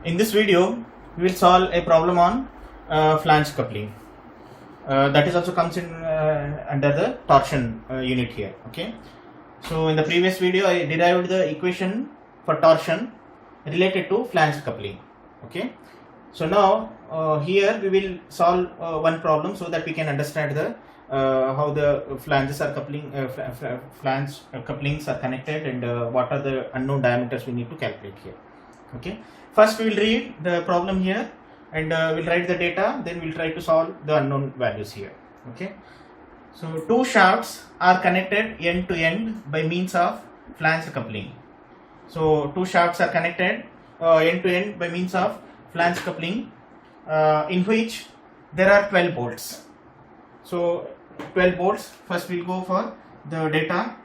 In this video, we will solve a problem on flange coupling. That is also comes in under the torsion unit here. Okay. So in the previous video, I derived the equation for torsion related to flange coupling. Okay. So now here we will solve one problem so that we can understand the how the flanges are coupling, flange couplings are connected, and what are the unknown diameters we need to calculate here. Okay. First we will read the problem here and we'll write the data, then we'll try to solve the unknown values here. Okay. So two shafts are connected end to end by means of flange coupling. So two shafts are connected end to end by means of flange coupling in which there are 12 bolts. So 12 bolts. First we'll go for the data.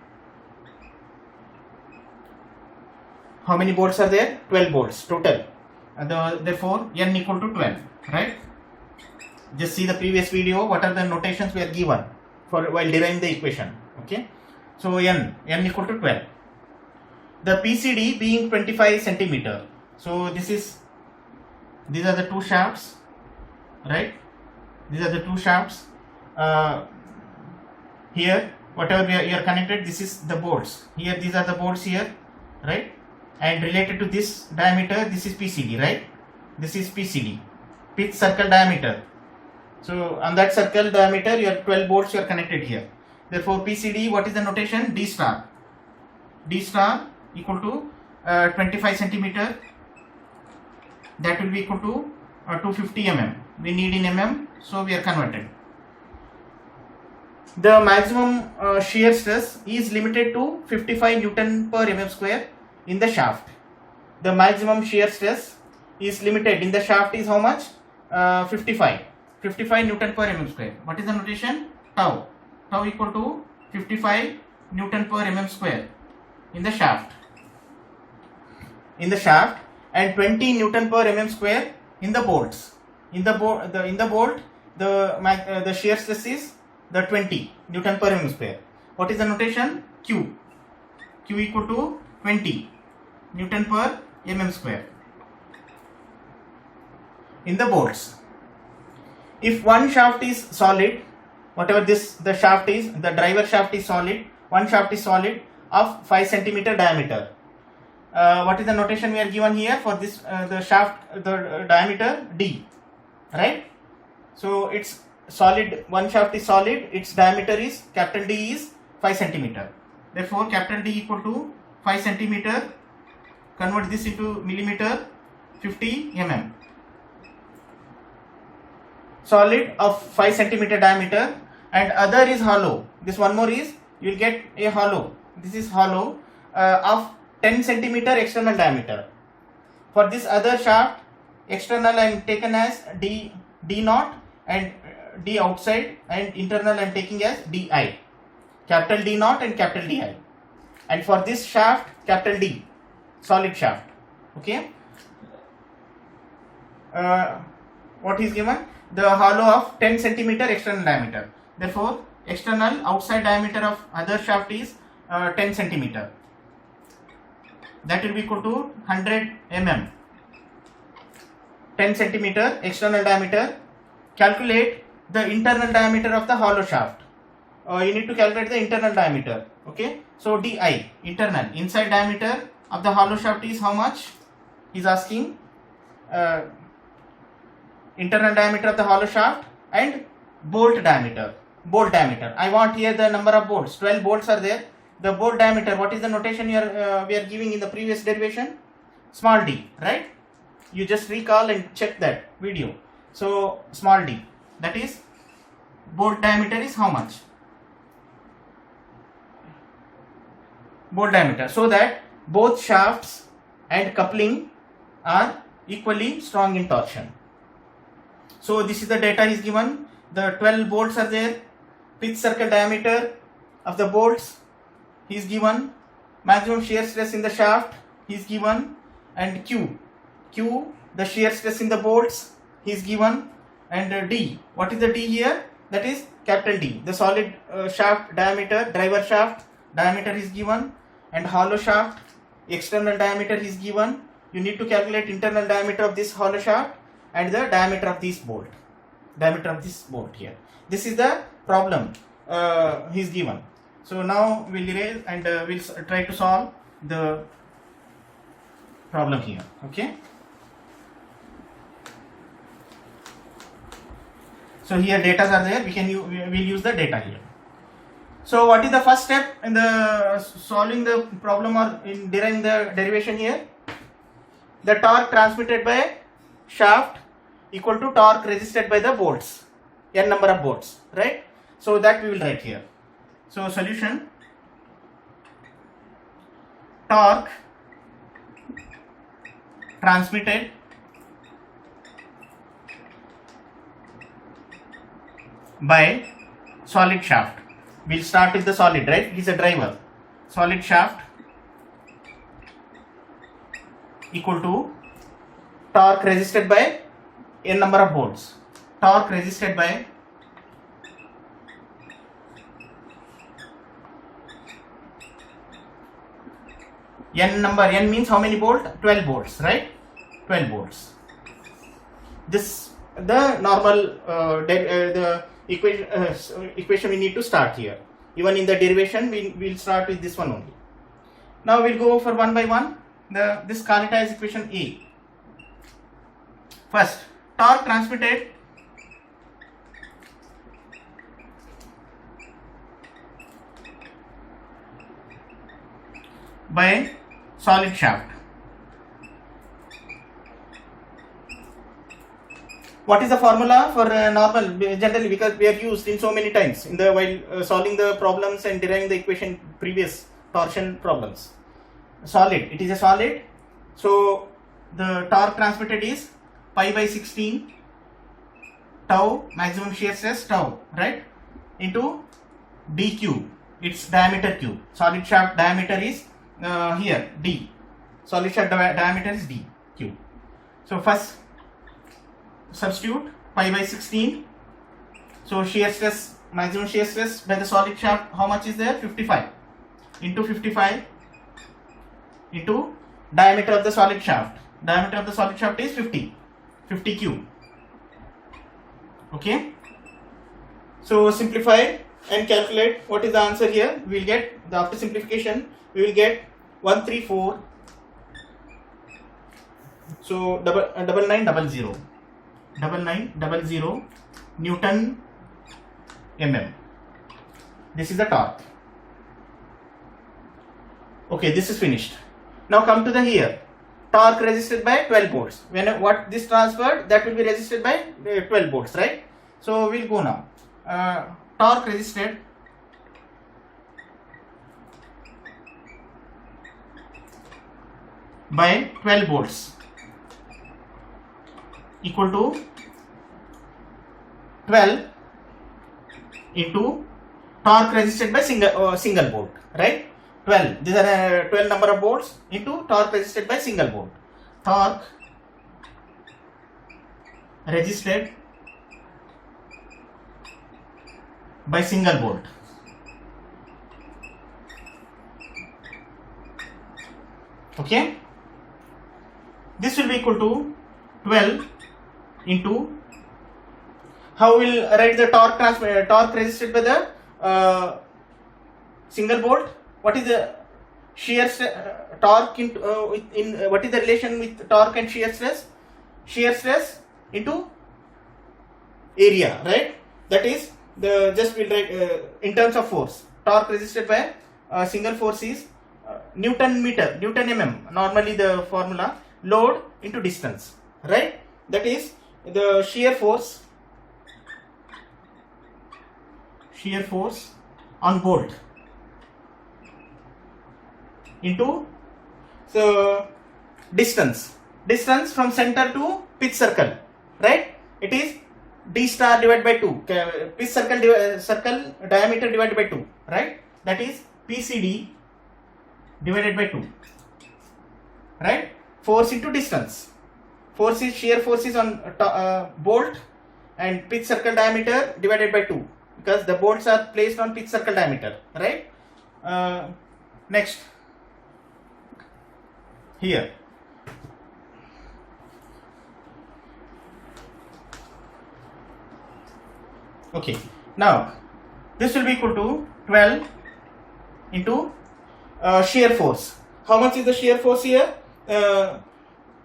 How many bolts are there? 12 bolts total. And therefore n equal to 12, right? Just see the previous video. What are the notations we are given for while deriving the equation? Okay. So n equal to 12. The PCD being 25 centimeter. So these are the two shafts, right? These are the two shafts. Here, whatever you are connected, this is the bolts. Here, these are the bolts here, right? And related to this diameter, this is PCD, right? This is PCD, pitch circle diameter. So on that circle diameter, you have 12 bolts you are connected here. Therefore, PCD, what is the notation? D star. D star equal to 25 centimeter. That will be equal to 250 mm. We need in mm, so we are converted. The maximum shear stress is limited to 55 Newton per mm square in the shaft. The maximum shear stress is limited in the shaft is how much? 55 Newton per mm square. What is the notation? Tau. Tau equal to 55 Newton per mm square in the shaft. And 20 Newton per mm square in the bolts. In the bolt, the shear stress is the 20 Newton per mm square. What is the notation? Q. Q equal to 20 Newton per mm square in the bolts. If one shaft is solid, whatever the shaft is, the driver shaft is solid, one shaft is solid of 5 centimeter diameter. What is the notation we are given here for this the shaft, the diameter D, right? So it's solid, one shaft is solid, its diameter is capital D is 5 centimeter. Therefore capital D equal to 5 centimeter. Convert this into millimeter, 50 mm. Solid of 5 centimeter diameter, and other is hollow. This one more is, you will get a hollow. This is hollow of 10 centimeter external diameter. For this other shaft, external I am taken as D naught and D outside, and internal I am taking as DI. Capital D naught and capital DI. And for this shaft, capital D, solid shaft. Okay. What is given? The hollow of 10 centimeter external diameter. Therefore, external outside diameter of other shaft is 10 centimeter. That will be equal to 100 mm. 10 centimeter external diameter. Calculate the internal diameter of the hollow shaft. You need to calculate the internal diameter. Okay. So DI, internal, inside diameter of the hollow shaft is how much? He is asking internal diameter of the hollow shaft and bolt diameter. I want here the number of bolts. 12 bolts are there. The bolt diameter, what is the notation we are giving in the previous derivation? Small d, right? You just recall and check that video. So small d, that is bolt diameter is how much? Bolt diameter, so that both shafts and coupling are equally strong in torsion. So this is the data is given. The 12 bolts are there. Pitch circle diameter of the bolts is given. Maximum shear stress in the shaft is given, and Q, the shear stress in the bolts is given, and D. What is the D here? That is capital D. The solid shaft diameter, driver shaft diameter is given, and hollow shaft external diameter is given. you need to calculate internal diameter of this hollow shaft and the diameter of this bolt. Diameter of this bolt here. This is the problem he's given. So now we'll erase and we'll try to solve the problem here. Okay. So here data are there. We'll use the data here. So what is the first step in the solving the problem or in deriving the derivation here? The torque transmitted by shaft equal to torque resisted by the bolts, n number of bolts, right? So that we will write here. So solution, torque transmitted by solid shaft. We'll start with the solid, right? It is a driver. Solid shaft equal to torque resisted by n number of bolts. Torque resisted by n number, n means how many bolts? 12 bolts, right? 12 bolts. This the normal the equation we need to start here. Even in the derivation we'll start with this one only. Now we'll go for one by one. This call it as equation A. First, torque transmitted by solid shaft. What is the formula for normal? Generally, because we have used in so many times in the while solving the problems and deriving the equation previous torsion problems. Solid, it is a solid. So the torque transmitted is pi by 16 tau maximum shear stress tau, right, into d cube, its diameter cube. Solid shaft diameter is here d. Solid shaft diameter is d cube. So first substitute pi by 16. So shear stress, maximum shear stress by the solid shaft, how much is there? 55 into 55 into diameter of the solid shaft. Diameter of the solid shaft is 50 cube. Okay. So simplify and calculate what is the answer here. We will get, after simplification, we will get 134. So 9900 Newton mm. This is the torque. Okay, this is finished. Now come to the here. Torque resisted by 12 volts. When what this transferred, that will be resisted by 12 volts, right? So we'll go now. Torque resisted by 12 volts equal to 12 into torque resisted by single volt, right? 12. These are 12 number of volts into torque resisted by single volt. Torque resisted by single volt. Okay. This will be equal to 12 into, how will write the torque resisted by the single volt? What is the shear torque in what is the relation with torque and shear stress? Shear stress into area, right? That is the, just will write in terms of force. Torque resisted by single force is Newton meter, Newton mm. Normally the formula, load into distance, right? That is the shear force on bolt into so distance from center to pitch circle, right? It is d star divided by 2, pitch circle diameter divided by 2, right? That is PCD divided by 2, right? Force into distance. Force is, shear force is on bolt and pitch circle diameter divided by 2, because the bolts are placed on pitch circle diameter, right? Next, here Okay, now this will be equal to 12 into shear force. How much is the shear force here?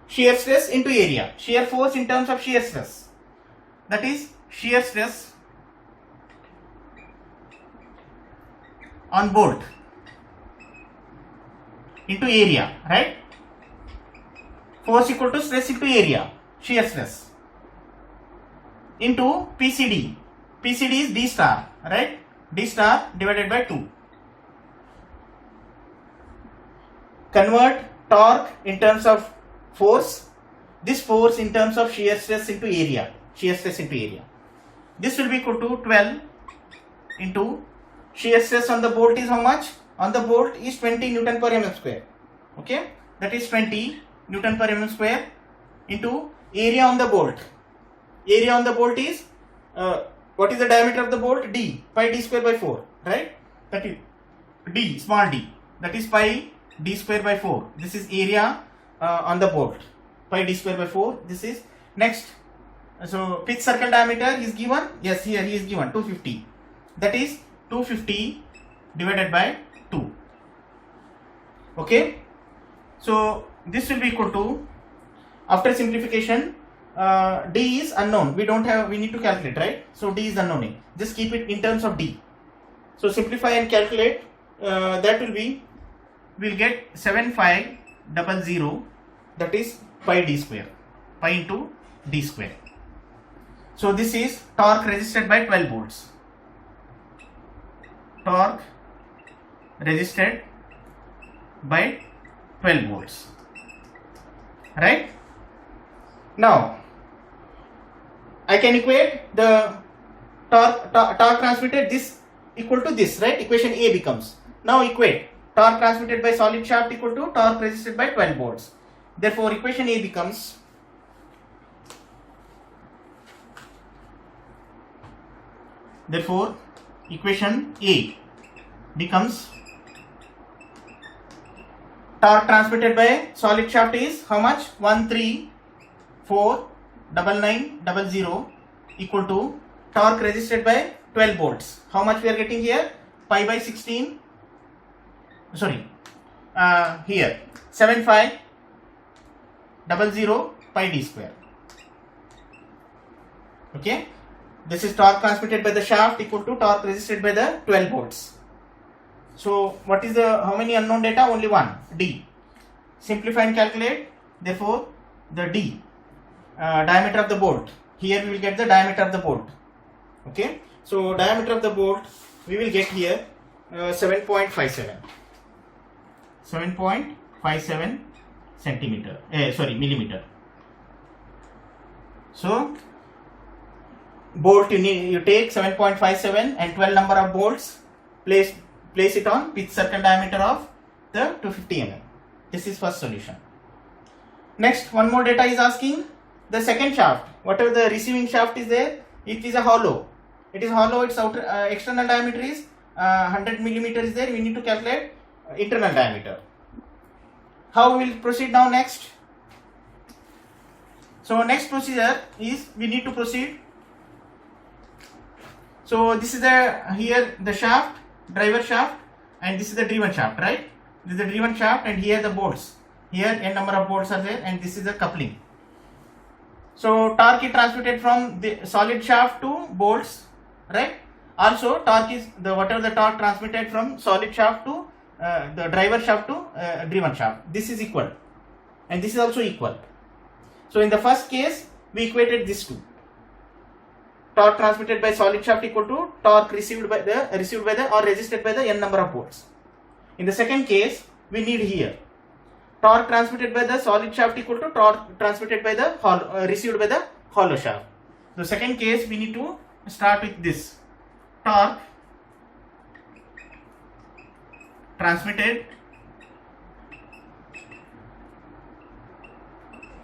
Shear stress into area. Shear force in terms of shear stress, that is shear stress on bolt into area, right? Force equal to stress into area, shear stress, into PCD. PCD is D star, right? D star divided by 2. Convert torque in terms of force, this force in terms of shear stress into area, shear stress into area. This will be equal to 12 into shear stress on the bolt is how much? On the bolt is 20 Newton per mm square. Okay, that is 20 Newton per mm square into area on the bolt. Area on the bolt is what is the diameter of the bolt? D, pi d square by 4, right? That is D, small d, that is pi d square by 4. This is area on the bolt, pi d square by 4. This is next. So pitch circle diameter is given. Yes, here he is given 250. That is 250 divided by 2. Okay. So this will be equal to, after simplification, D is unknown. We don't have. We need to calculate, right? So D is unknown. Just keep it in terms of D. So simplify and calculate. That will be, we'll get 7500. That is pi d square, pi into d square. So this is torque resisted by 12 volts. Torque resisted by 12 volts, right? Now I can equate the torque transmitted, this equal to this, right? Equation A becomes, now equate torque transmitted by solid shaft equal to torque resisted by 12 volts. Therefore equation A becomes, therefore equation A becomes, torque transmitted by solid shaft is how much? 1349900 equal to torque resisted by 12 volts. How much we are getting here? Pi by 16. Sorry, here 7500 pi d square. Okay, this is torque transmitted by the shaft equal to torque resisted by the 12 volts. So what is the, how many unknown data? Only one, D. Simplify and calculate. Therefore the D, diameter of the bolt, here we will get the diameter of the bolt. Okay, so diameter of the bolt we will get here 7.57 centimeter, millimeter. So bolt, you take 7.57 and 12 number of bolts, place it on pitch circle diameter of the 250 mm. This is first solution. Next, one more data is asking the second shaft, whatever the receiving shaft is there, it is a hollow. It is hollow, its outer external diameter is 100 millimeter is there. We need to calculate internal diameter. How we will proceed now next? So next procedure is, we need to proceed. So this is the, here the shaft, driver shaft, and this is the driven shaft, right? This is the driven shaft, and here the bolts. Here n number of bolts are there, and this is the coupling. So torque is transmitted from the solid shaft to bolts, right? Also torque is the, whatever the torque transmitted from solid shaft to the driver shaft to driven shaft. This is equal, and this is also equal. So in the first case we equated these two. Torque transmitted by solid shaft equal to torque received by the or resisted by the n number of bolts. In the second case we need here torque transmitted by the solid shaft equal to torque transmitted by the received by the hollow shaft. The second case we need to start with this torque transmitted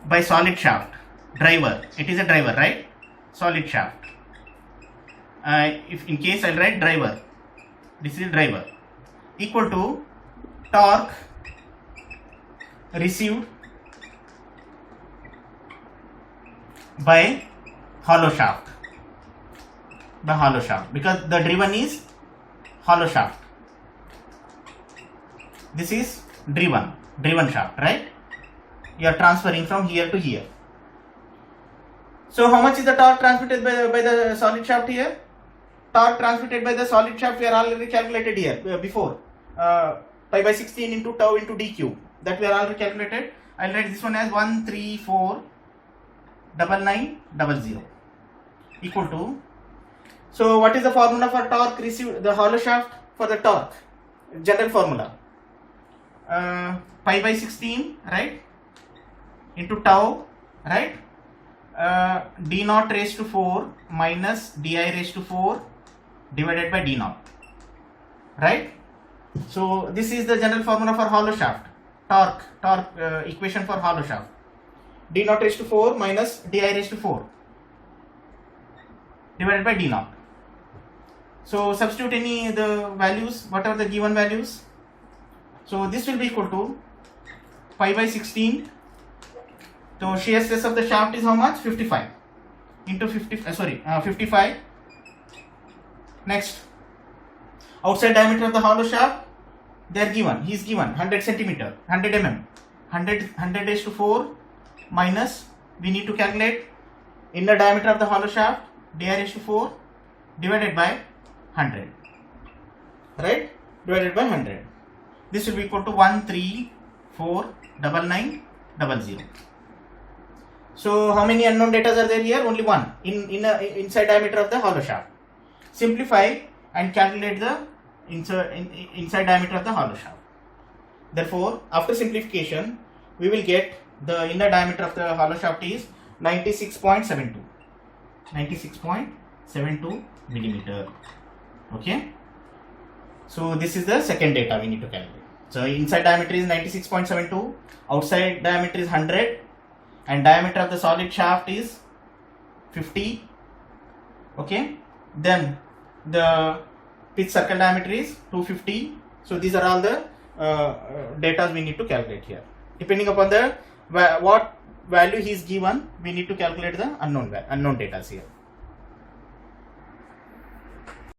by solid shaft, driver. It is a driver, right? Solid shaft. If in case I'll write driver, this is driver, equal to torque received by hollow shaft. the hollow shaft, because the driven is hollow shaft. This is driven shaft, right? You are transferring from here to here. So how much is the torque transmitted by the solid shaft here? Torque transmitted by the solid shaft we are already calculated here before. Pi by 16 into tau into d cube. That we are already calculated. I'll write this one as 134,990 equal to. So what is the formula for torque received, the hollow shaft for the torque? General formula. Pi by 16, right? Into tau, right? D naught raised to 4 minus di raised to 4 divided by d naught, right? So this is the general formula for hollow shaft. Torque equation for hollow shaft. D naught raised to 4 minus di raised to 4 divided by d naught. So substitute any the values, what are the given values. So this will be equal to pi by 16. So shear stress of the shaft is how much? 55 into 55. Next, outside diameter of the hollow shaft, they are given. He is given 100 centimeter, 100 mm, 100 raised to 4 minus. We need to calculate inner diameter of the hollow shaft, di raised to 4 divided by 100, right? Divided by 100. This will be equal to 134,990. So how many unknown data are there here? Only one inside diameter of the hollow shaft. Simplify and calculate the inside diameter of the hollow shaft. Therefore, after simplification, we will get the inner diameter of the hollow shaft is 96.72 millimeter. Okay. So this is the second data we need to calculate. So inside diameter is 96.72, outside diameter is 100, and diameter of the solid shaft is 50. Okay. Then the pitch circle diameter is 250. So these are all the data we need to calculate here. Depending upon the what value he is given, we need to calculate the unknown data here.